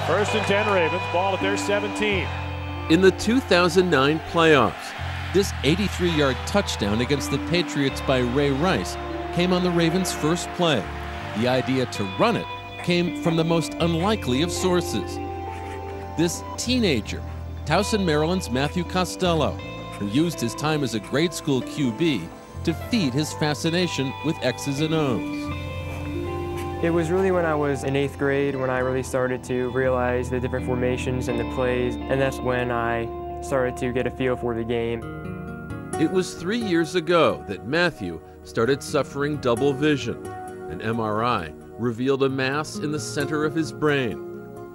First and 10 Ravens, ball at their 17. In the 2009 playoffs, this 83-yard touchdown against the Patriots by Ray Rice came on the Ravens' first play. The idea to run it came from the most unlikely of sources. This teenager, Towson, Maryland's Matthew Costello, who used his time as a grade school QB to feed his fascination with X's and O's. It was really when I was in 8th grade when I really started to realize the different formations and the plays, and that's when I started to get a feel for the game. It was 3 years ago that Matthew started suffering double vision. An MRI revealed a mass in the center of his brain,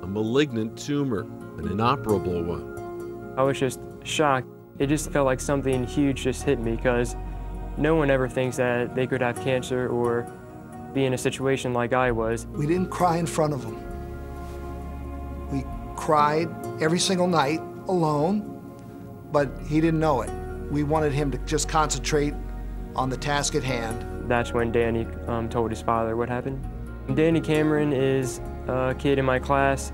a malignant tumor, an inoperable one. I was just shocked. It just felt like something huge just hit me because no one ever thinks that they could have cancer or be in a situation like I was. We didn't cry in front of him. We cried every single night alone, but he didn't know it. We wanted him to just concentrate on the task at hand. That's when Danny told his father what happened. Danny Cameron is a kid in my class,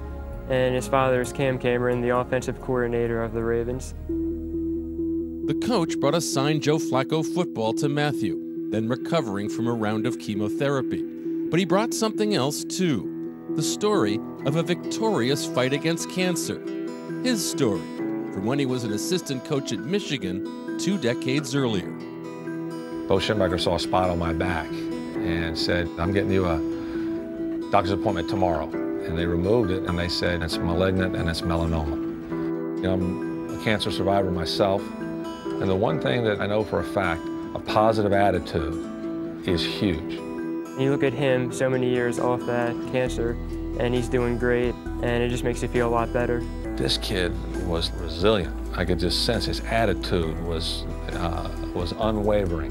and his father is Cam Cameron, the offensive coordinator of the Ravens. The coach brought a signed Joe Flacco football to Matthew, then recovering from a round of chemotherapy. But he brought something else too, the story of a victorious fight against cancer. His story, from when he was an assistant coach at Michigan 2 decades earlier. Bo Schembechler saw a spot on my back and said, I'm getting you a doctor's appointment tomorrow. And they removed it and they said, it's malignant and it's melanoma. You know, I'm a cancer survivor myself. And the one thing that I know for a fact, a positive attitude is huge. You look at him so many years off that cancer and he's doing great and it just makes you feel a lot better. This kid was resilient. I could just sense his attitude was unwavering.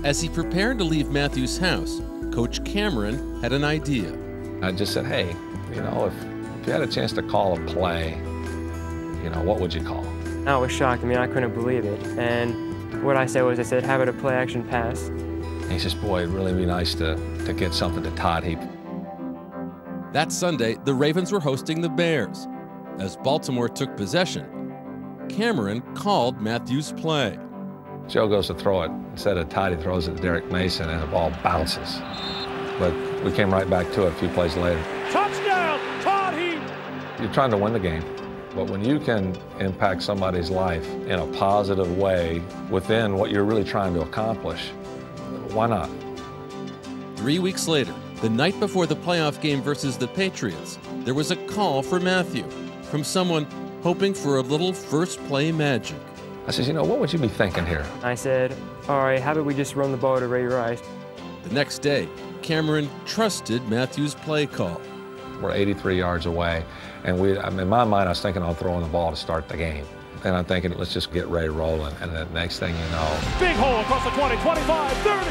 As he prepared to leave Matthew's house, Coach Cameron had an idea. I just said, hey, you know, if you had a chance to call a play, you know, what would you call? I was shocked. I mean, I couldn't believe it. And what I said was, I said, have it a play-action pass. And he says, boy, it'd really be nice to get something to Todd Heap. That Sunday, the Ravens were hosting the Bears. As Baltimore took possession, Cameron called Matthew's play. Joe goes to throw it. Instead of Todd, he throws it to Derek Mason, and the ball bounces. But we came right back to it a few plays later. Touchdown, Todd Heap! You're trying to win the game. But when you can impact somebody's life in a positive way within what you're really trying to accomplish, why not? 3 weeks later, the night before the playoff game versus the Patriots, there was a call for Matthew from someone hoping for a little first play magic. I said, you know, what would you be thinking here? I said, all right, how about we just run the ball to Ray Rice? The next day, Cameron trusted Matthew's play call. We're 83 yards away, and in my mind, I was thinking on throwing the ball to start the game. And I'm thinking, let's just get Ray rolling, and the next thing you know. Big hole across the 20, 25, 30.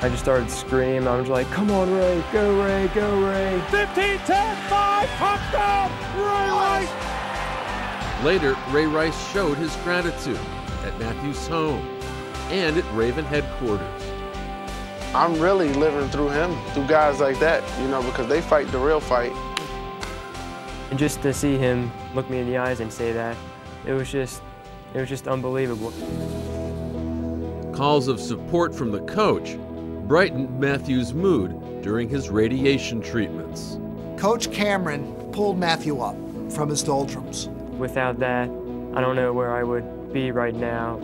I just started screaming. I was like, come on, Ray, go, Ray, go, Ray. 15, 10, 5, touchdown, Ray Rice. Later, Ray Rice showed his gratitude at Matthew's home and at Raven headquarters. I'm really living through him, through guys like that, you know, because they fight the real fight. And just to see him look me in the eyes and say that, it was just unbelievable. Calls of support from the coach brightened Matthew's mood during his radiation treatments. Coach Cameron pulled Matthew up from his doldrums. Without that, I don't know where I would be right now.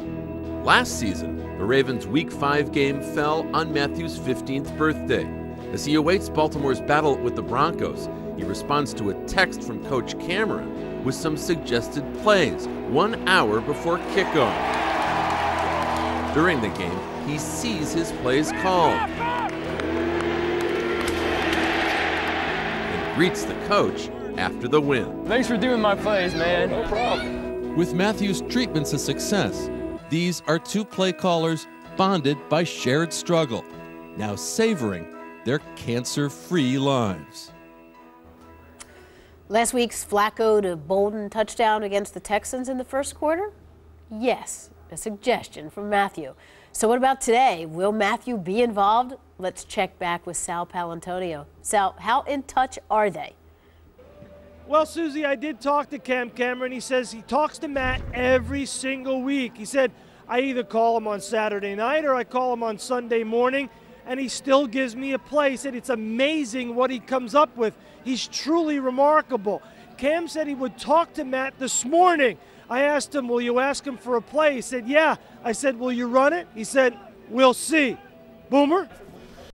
Last season, the Ravens' Week 5 game fell on Matthew's 15th birthday. As he awaits Baltimore's battle with the Broncos, he responds to a text from Coach Cameron with some suggested plays 1 hour before kickoff. During the game, he sees his plays called and greets the coach after the win. Thanks for doing my plays, man. No problem. With Matthew's treatments a success, these are two play callers bonded by shared struggle, now savoring their cancer-free lives. Last week's Flacco to Bolden touchdown against the Texans in the first quarter? Yes, a suggestion from Matthew. So what about today? Will Matthew be involved? Let's check back with Sal Palantonio. Sal, how in touch are they? Well, Susie, I did talk to Cam Cameron. He says he talks to Matt every single week. He said, I either call him on Saturday night or I call him on Sunday morning, and he still gives me a play. He said it's amazing what he comes up with. He's truly remarkable. Cam said he would talk to Matt this morning. I asked him, will you ask him for a play? He said, yeah. I said, will you run it? He said, we'll see. Boomer?